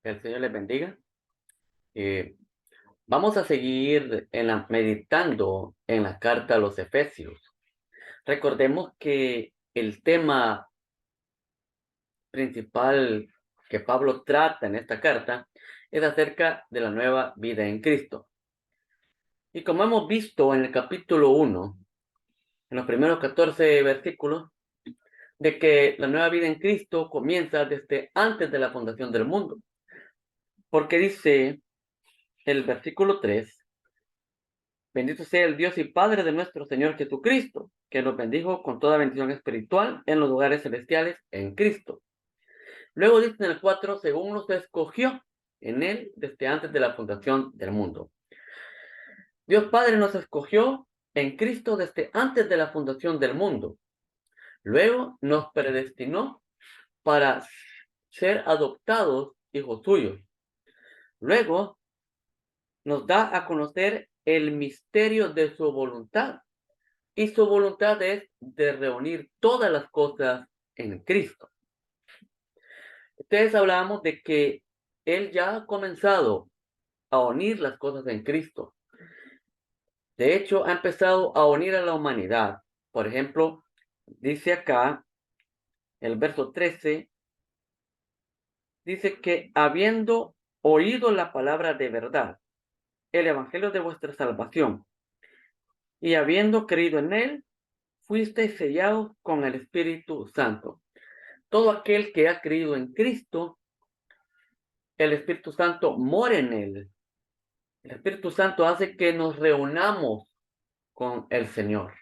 Que el Señor les bendiga. Eh, Vamos a seguir meditando en la carta a los Efesios. Recordemos que el tema principal que Pablo trata en esta carta es acerca de la nueva vida en Cristo. Y como hemos visto en el capítulo 1, en los primeros 14 versículos, de que la nueva vida en Cristo comienza desde antes de la fundación del mundo. Porque dice el versículo 3: bendito sea el Dios y Padre de nuestro Señor Jesucristo, que nos bendijo con toda bendición espiritual en los lugares celestiales en Cristo. Luego dice en el 4, según nos escogió en Él desde antes de la fundación del mundo. Dios Padre nos escogió en Cristo desde antes de la fundación del mundo. Luego nos predestinó para ser adoptados hijos suyos. Luego nos da a conocer el misterio de su voluntad. Y su voluntad es de reunir todas las cosas en Cristo. Ustedes hablábamos de que Él ya ha comenzado a unir las cosas en Cristo. De hecho, ha empezado a unir a la humanidad. Por ejemplo, dice acá, el verso 13, dice que habiendo oído la palabra de verdad, el evangelio de vuestra salvación, y habiendo creído en él, fuisteis sellados con el Espíritu Santo. Todo aquel que ha creído en Cristo, el Espíritu Santo mora en él. El Espíritu Santo hace que nos reunamos con el Señor.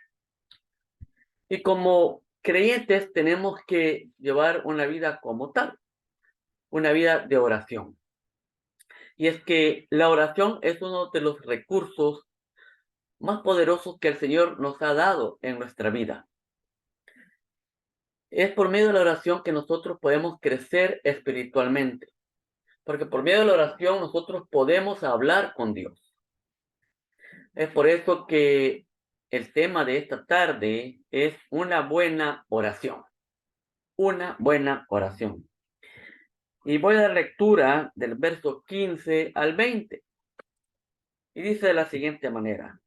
Y como creyentes tenemos que llevar una vida como tal, una vida de oración. Y es que la oración es uno de los recursos más poderosos que el Señor nos ha dado en nuestra vida. Es por medio de la oración que nosotros podemos crecer espiritualmente. Porque por medio de la oración nosotros podemos hablar con Dios. Es por eso que el tema de esta tarde es una buena oración. Una buena oración. Y voy a dar lectura del verso 15 al 20. Y dice de la siguiente manera: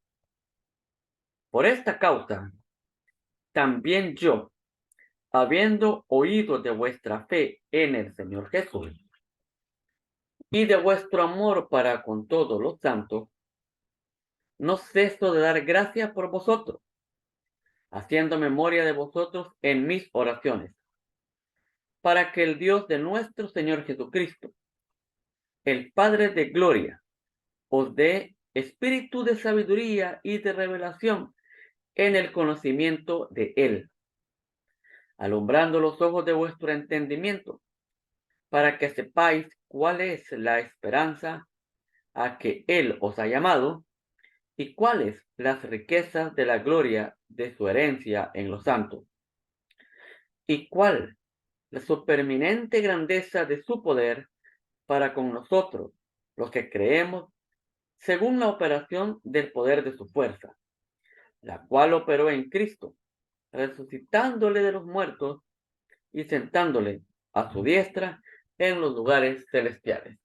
por esta causa, también yo, habiendo oído de vuestra fe en el Señor Jesús y de vuestro amor para con todos los santos, no ceso de dar gracias por vosotros, haciendo memoria de vosotros en mis oraciones, para que el Dios de nuestro Señor Jesucristo, el Padre de gloria, os dé espíritu de sabiduría y de revelación en el conocimiento de Él, alumbrando los ojos de vuestro entendimiento, para que sepáis cuál es la esperanza a que Él os ha llamado y cuáles las riquezas de la gloria de su herencia en los santos, y cuál la supereminente grandeza de su poder para con nosotros, los que creemos, según la operación del poder de su fuerza, la cual operó en Cristo, resucitándole de los muertos y sentándole a su diestra en los lugares celestiales.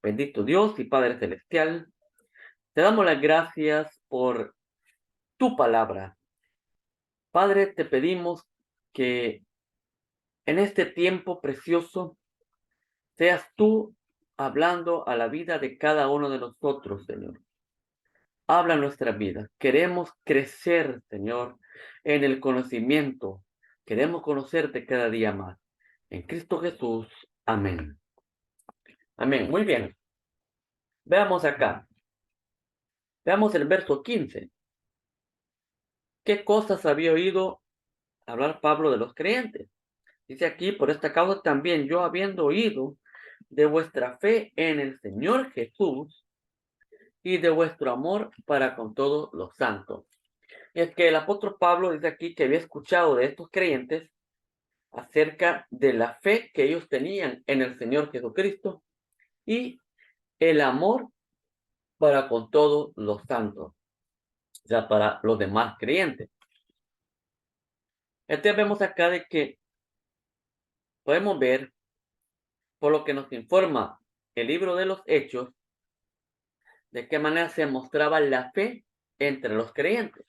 Bendito Dios y Padre Celestial, te damos las gracias por tu palabra. Padre, te pedimos que en este tiempo precioso seas tú hablando a la vida de cada uno de nosotros, Señor. Habla nuestra vida. Queremos crecer, Señor, en el conocimiento. Queremos conocerte cada día más. En Cristo Jesús. Amén. Amén. Muy bien. Veamos acá. Veamos el verso 15. ¿Qué cosas había oído hablar Pablo de los creyentes? Dice aquí, por esta causa también yo, habiendo oído de vuestra fe en el Señor Jesús y de vuestro amor para con todos los santos. Y es que el apóstol Pablo dice aquí que había escuchado de estos creyentes acerca de la fe que ellos tenían en el Señor Jesucristo y el amor para con todos los santos, o sea, para los demás creyentes. Entonces vemos acá de que podemos ver, por lo que nos informa el libro de los Hechos, de qué manera se mostraba la fe entre los creyentes.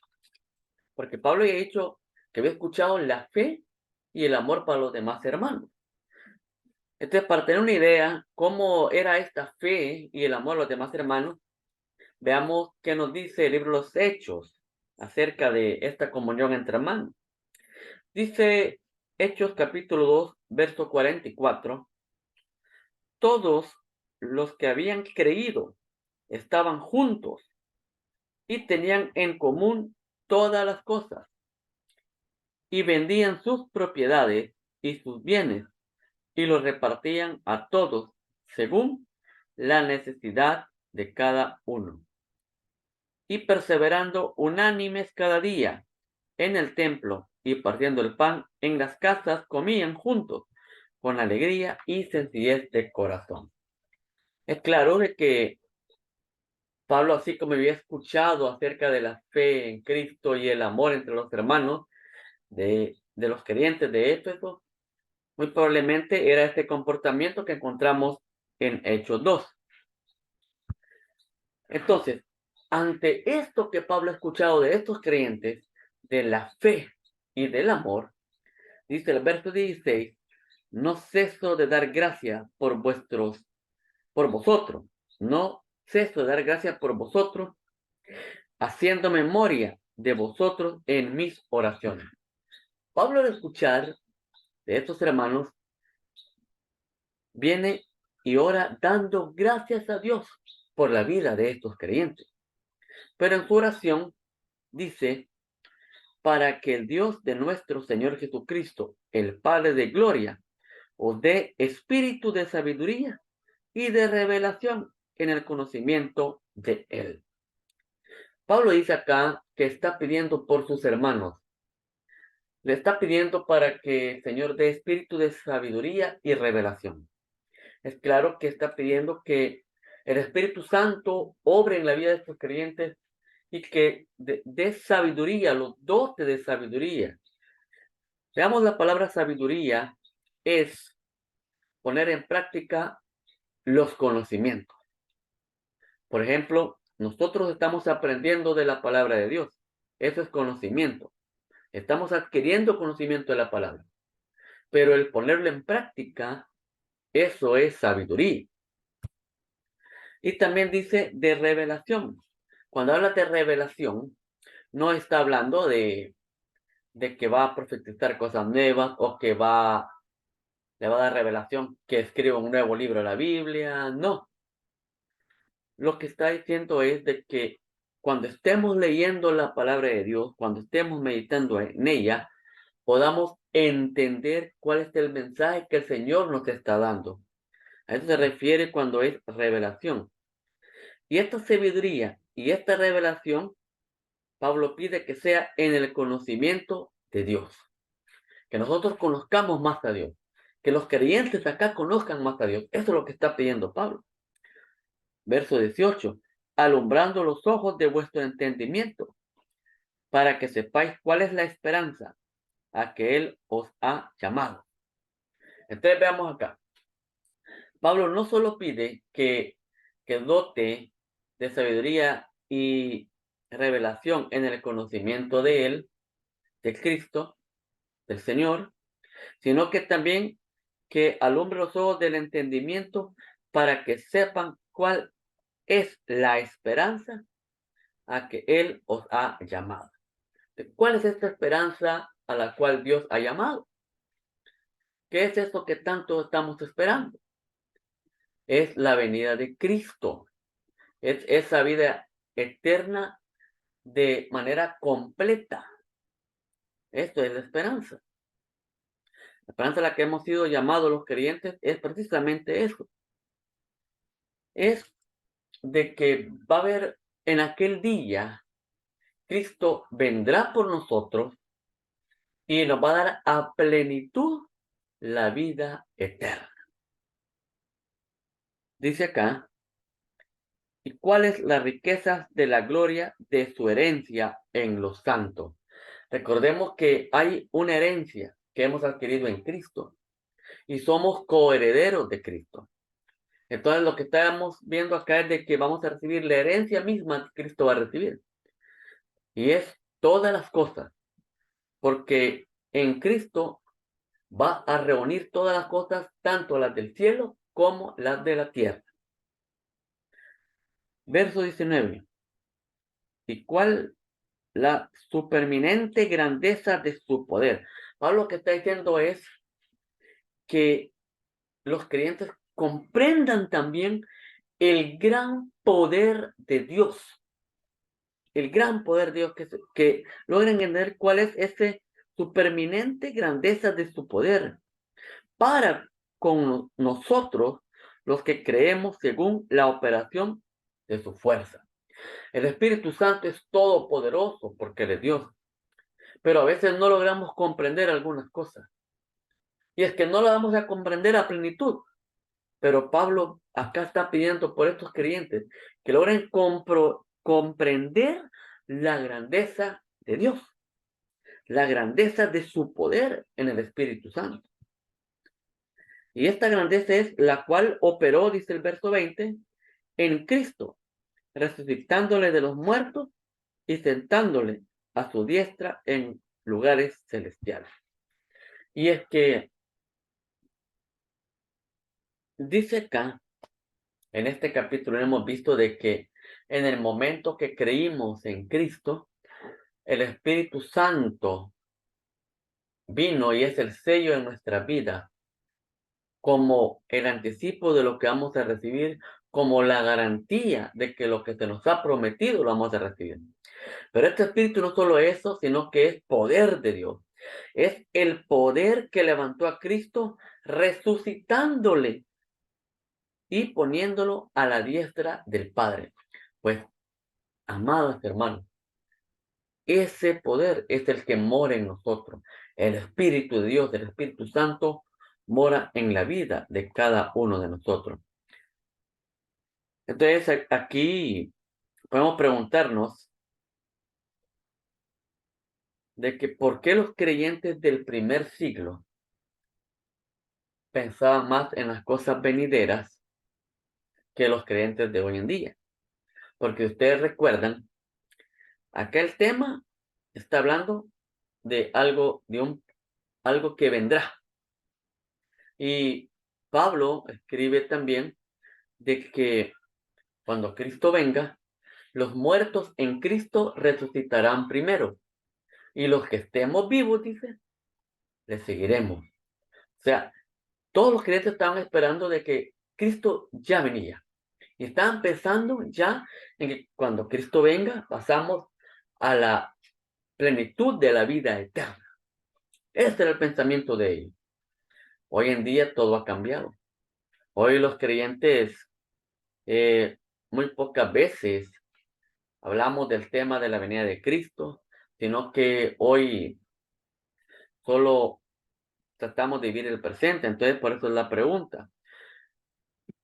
Porque Pablo había dicho que había escuchado la fe y el amor para los demás hermanos. Entonces, para tener una idea cómo era esta fe y el amor a los demás hermanos, veamos qué nos dice el libro de los Hechos acerca de esta comunión entre hermanos. Dice Hechos capítulo 2, verso 44. Todos los que habían creído estaban juntos y tenían en común todas las cosas y vendían sus propiedades y sus bienes y los repartían a todos según la necesidad de cada uno. Y perseverando unánimes cada día en el templo y partiendo el pan en las casas, comían juntos con alegría y sencillez de corazón. Es claro de que Pablo, así como había escuchado acerca de la fe en Cristo y el amor entre los hermanos de los creyentes de Éfeso, muy probablemente era este comportamiento que encontramos en Hechos 2. Entonces, ante esto que Pablo ha escuchado de estos creyentes, de la fe y del amor, dice el verso 16, no ceso de dar gracias por vosotros, no ceso de dar gracias por vosotros, haciendo memoria de vosotros en mis oraciones. Pablo, al escuchar de estos hermanos, viene y ora dando gracias a Dios por la vida de estos creyentes. Pero en su oración dice, para que el Dios de nuestro Señor Jesucristo, el Padre de gloria, os dé espíritu de sabiduría y de revelación en el conocimiento de Él. Pablo dice acá que está pidiendo por sus hermanos. Le está pidiendo para que el Señor dé espíritu de sabiduría y revelación. Es claro que está pidiendo que el Espíritu Santo obre en la vida de estos creyentes y que dé sabiduría, los dotes de sabiduría. Veamos, la palabra sabiduría es poner en práctica los conocimientos. Por ejemplo, nosotros estamos aprendiendo de la palabra de Dios. Eso es conocimiento. Estamos adquiriendo conocimiento de la palabra. Pero el ponerlo en práctica, eso es sabiduría. Y también dice de revelación. Cuando habla de revelación, no está hablando de que va a profetizar cosas nuevas o que le va a dar revelación que escriba un nuevo libro de la Biblia. No. Lo que está diciendo es de que cuando estemos leyendo la palabra de Dios, cuando estemos meditando en ella, podamos entender cuál es el mensaje que el Señor nos está dando. A eso se refiere cuando es revelación. Y esta sabiduría y esta revelación, Pablo pide que sea en el conocimiento de Dios. Que nosotros conozcamos más a Dios. Que los creyentes acá conozcan más a Dios. Eso es lo que está pidiendo Pablo. Verso 18. Alumbrando los ojos de vuestro entendimiento, para que sepáis cuál es la esperanza a que Él os ha llamado. Entonces veamos acá. Pablo no solo pide que dote de sabiduría y revelación en el conocimiento de Él, de Cristo, del Señor, sino que también que alumbre los ojos del entendimiento para que sepan cuál es la esperanza a que Él os ha llamado. ¿Cuál es esta esperanza a la cual Dios ha llamado? ¿Qué es eso que tanto estamos esperando? Es la venida de Cristo. Es esa vida eterna de manera completa. Esto es la esperanza. La esperanza a la que hemos sido llamados los creyentes es precisamente eso. Es de que va a haber en aquel día, Cristo vendrá por nosotros y nos va a dar a plenitud la vida eterna. Dice acá, ¿y cuáles las riquezas de la gloria de su herencia en los santos? Recordemos que hay una herencia que hemos adquirido en Cristo y somos coherederos de Cristo. Entonces lo que estamos viendo acá es de que vamos a recibir la herencia misma que Cristo va a recibir. Y es todas las cosas, porque en Cristo va a reunir todas las cosas, tanto las del cielo como las de la tierra. Verso 19. ¿Y cuál la superminente grandeza de su poder? Pablo lo que está diciendo es que los creyentes comprendan también el gran poder de Dios, el gran poder de Dios, que logren entender cuál es ese superminente grandeza de su poder para con nosotros los que creemos según la operación de su fuerza. El Espíritu Santo es todopoderoso porque Él es Dios, pero a veces no logramos comprender algunas cosas. Y es que no lo vamos a comprender a plenitud. Pero Pablo acá está pidiendo por estos creyentes que logren comprender la grandeza de Dios, la grandeza de su poder en el Espíritu Santo. Y esta grandeza es la cual operó, dice el verso 20, en Cristo, resucitándole de los muertos y sentándole a su diestra en lugares celestiales. Y es que dice acá, en este capítulo hemos visto de que en el momento que creímos en Cristo, el Espíritu Santo vino y es el sello en nuestra vida, como el anticipo de lo que vamos a recibir, como la garantía de que lo que se nos ha prometido lo vamos a recibir. Pero este Espíritu no solo eso, sino que es poder de Dios. Es el poder que levantó a Cristo resucitándole y poniéndolo a la diestra del Padre. Pues, amados hermanos, ese poder es el que mora en nosotros. El Espíritu de Dios, el Espíritu Santo, mora en la vida de cada uno de nosotros. Entonces, aquí podemos preguntarnos de que por qué los creyentes del primer siglo pensaban más en las cosas venideras que los creyentes de hoy en día. Porque ustedes recuerdan, aquel tema está hablando de algo, algo que vendrá. Y Pablo escribe también de que cuando Cristo venga, los muertos en Cristo resucitarán primero. Y los que estemos vivos, dice, le seguiremos. O sea, todos los creyentes estaban esperando de que Cristo ya venía. Y estaban pensando ya en que cuando Cristo venga, pasamos a la plenitud de la vida eterna. Ese era el pensamiento de ellos. Hoy en día todo ha cambiado. Hoy los creyentes muy pocas veces hablamos del tema de la venida de Cristo, sino que hoy solo tratamos de vivir el presente. Entonces, por eso es la pregunta.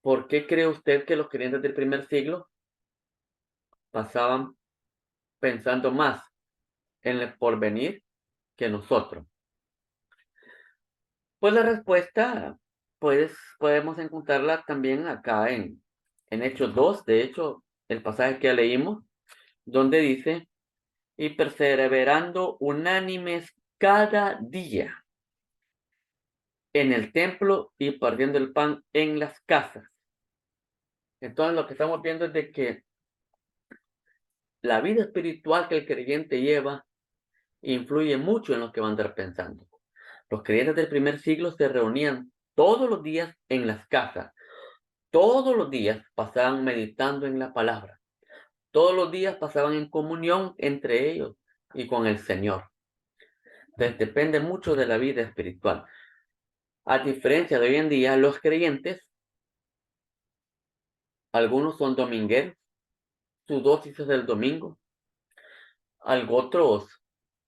¿Por qué cree usted que los creyentes del primer siglo pasaban pensando más en el porvenir que nosotros? Pues la respuesta, pues podemos encontrarla también acá en Hechos 2. De hecho, el pasaje que ya leímos, donde dice, y perseverando unánimes cada día en el templo y partiendo el pan en las casas. Entonces lo que estamos viendo es de que la vida espiritual que el creyente lleva influye mucho en lo que va a andar pensando. Los creyentes del primer siglo se reunían todos los días en las casas. Todos los días pasaban meditando en la palabra. Todos los días pasaban en comunión entre ellos y con el Señor. Entonces depende mucho de la vida espiritual. A diferencia de hoy en día, los creyentes, algunos son domingueros, su dosis es el domingo. Algo otros,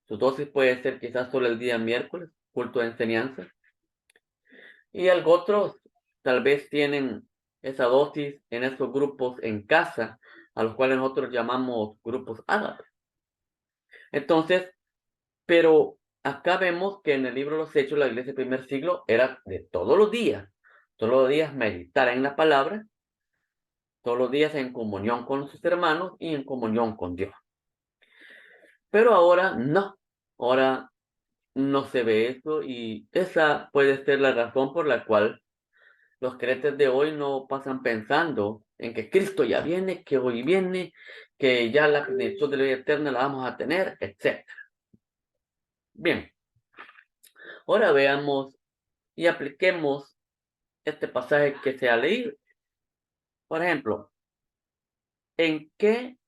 su dosis puede ser quizás solo el día miércoles, culto de enseñanza. Y algo otros tal vez tienen esa dosis en esos grupos en casa, a los cuales nosotros llamamos grupos ágapes. Entonces, pero acá vemos que en el libro de los Hechos, la iglesia del primer siglo era de todos los días. todos los días meditar en la palabra, todos los días en comunión con sus hermanos y en comunión con Dios. Pero ahora no, ahora no se ve eso y esa puede ser la razón por la cual los creyentes de hoy no pasan pensando en que Cristo ya viene, que hoy viene, que ya la plenitud de la vida eterna la vamos a tener, etc. Bien, ahora veamos y apliquemos este pasaje que se ha leído. Por ejemplo, ¿en qué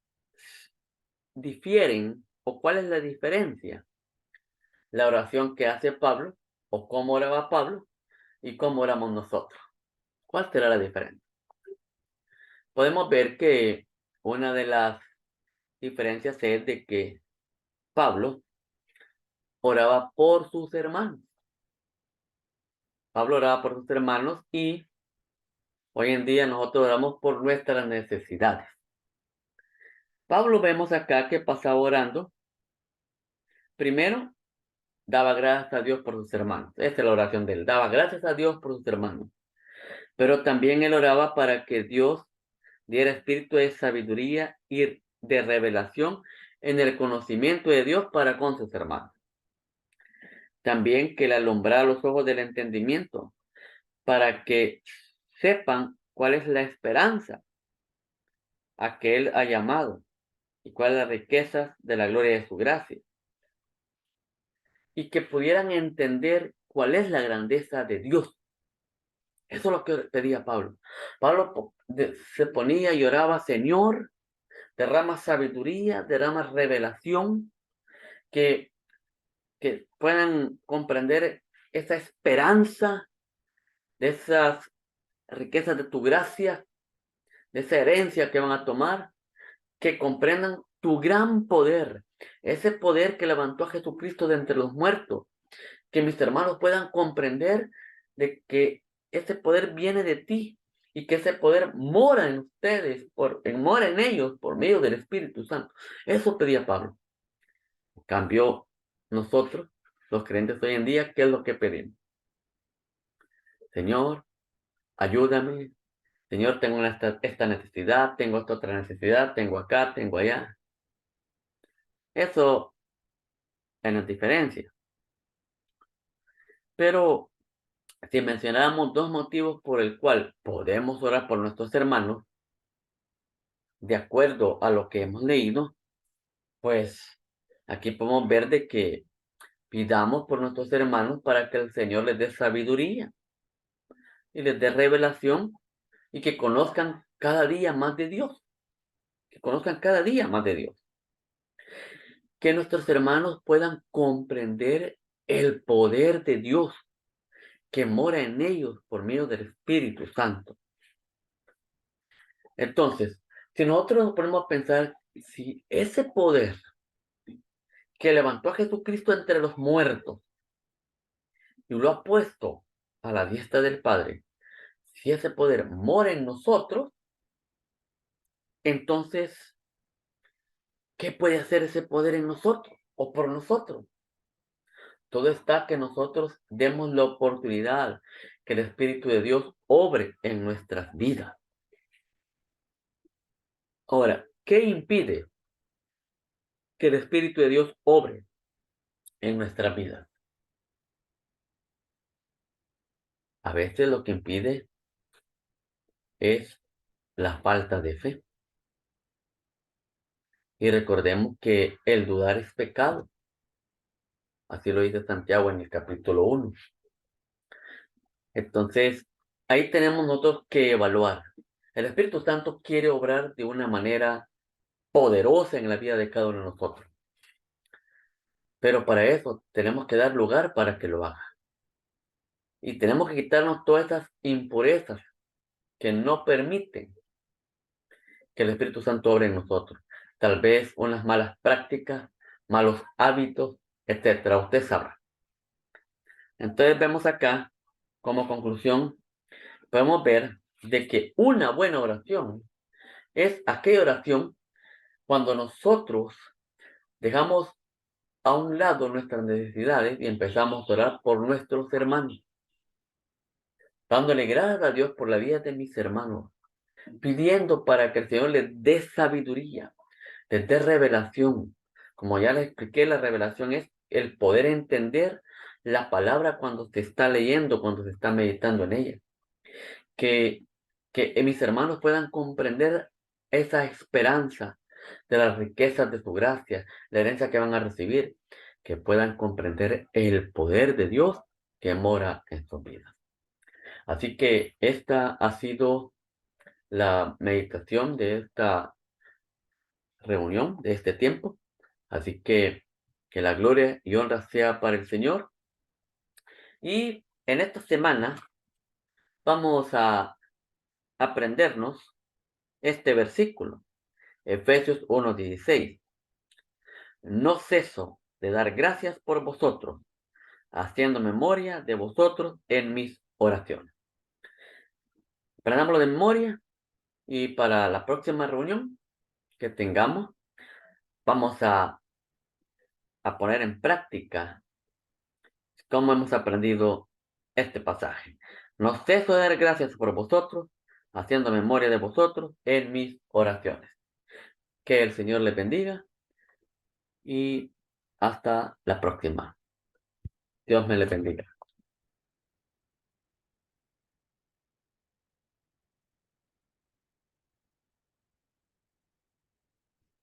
difieren o cuál es la diferencia? La oración que hace Pablo o cómo oraba Pablo y cómo oramos nosotros. ¿Cuál será la diferencia? Podemos ver que una de las diferencias es de que Pablo oraba por sus hermanos. Pablo oraba por sus hermanos y hoy en día nosotros oramos por nuestras necesidades. Pablo vemos acá que pasaba orando. Primero, daba gracias a Dios por sus hermanos. Esa es la oración de él. Daba gracias a Dios por sus hermanos. Pero también él oraba para que Dios diera espíritu de sabiduría y de revelación en el conocimiento de Dios para con sus hermanos. También que le alumbrara los ojos del entendimiento para que sepan cuál es la esperanza a que Él ha llamado y cuáles las riquezas de la gloria de su gracia. Y que pudieran entender cuál es la grandeza de Dios. Eso es lo que pedía Pablo. Pablo se ponía y oraba, Señor, derrama sabiduría, derrama revelación, que, que puedan comprender esa esperanza de esas riquezas de tu gracia, de esa herencia que van a tomar, que comprendan tu gran poder, ese poder que levantó a Jesucristo de entre los muertos, que mis hermanos puedan comprender de que ese poder viene de ti y que ese poder mora en ustedes, mora en ellos por medio del Espíritu Santo. Eso pedía Pablo. Cambió nosotros, los creyentes hoy en día, ¿qué es lo que pedimos? Señor, ayúdame. Señor, tengo esta necesidad, tengo esta otra necesidad, tengo acá, tengo allá. Eso es la diferencia. Pero si mencionáramos dos motivos por el cual podemos orar por nuestros hermanos, de acuerdo a lo que hemos leído, pues aquí podemos ver de que pidamos por nuestros hermanos para que el Señor les dé sabiduría y les dé revelación y que conozcan cada día más de Dios, que conozcan cada día más de Dios. Que nuestros hermanos puedan comprender el poder de Dios que mora en ellos por medio del Espíritu Santo. Entonces, si nosotros nos ponemos a pensar, si ese poder que levantó a Jesucristo entre los muertos y lo ha puesto a la diestra del Padre, si ese poder mora en nosotros, entonces, ¿qué puede hacer ese poder en nosotros o por nosotros? Todo está que nosotros demos la oportunidad que el Espíritu de Dios obre en nuestras vidas. Ahora, ¿qué impide que el Espíritu de Dios obre en nuestras vidas? A veces lo que impide es la falta de fe. Y recordemos que el dudar es pecado. Así lo dice Santiago en el capítulo 1. Entonces, ahí tenemos nosotros que evaluar. El Espíritu Santo quiere obrar de una manera poderosa en la vida de cada uno de nosotros. Pero para eso tenemos que dar lugar para que lo haga. Y tenemos que quitarnos todas esas impurezas que no permiten que el Espíritu Santo obre en nosotros. Tal vez unas malas prácticas, malos hábitos, etcétera. Usted sabrá. Entonces vemos acá, como conclusión, podemos ver de que una buena oración es aquella oración cuando nosotros dejamos a un lado nuestras necesidades y empezamos a orar por nuestros hermanos. dándole gracias a Dios por la vida de mis hermanos, pidiendo para que el Señor les dé sabiduría, les dé revelación. Como ya les expliqué, la revelación es el poder entender la palabra cuando se está leyendo, cuando se está meditando en ella. Que, que mis hermanos puedan comprender esa esperanza de las riquezas de su gracia, la herencia que van a recibir, que puedan comprender el poder de Dios que mora en sus vidas. Así que esta ha sido la meditación de esta reunión, de este tiempo. Así que la gloria y honra sea para el Señor. Y en esta semana vamos a aprendernos este versículo, Efesios 1:16. No ceso de dar gracias por vosotros, haciendo memoria de vosotros en mis oraciones. Aprendámoslo de memoria y para la próxima reunión que tengamos, vamos a poner en práctica cómo hemos aprendido este pasaje. No ceso de dar gracias por vosotros, haciendo memoria de vosotros en mis oraciones. Que el Señor les bendiga y hasta la próxima. Dios me les bendiga.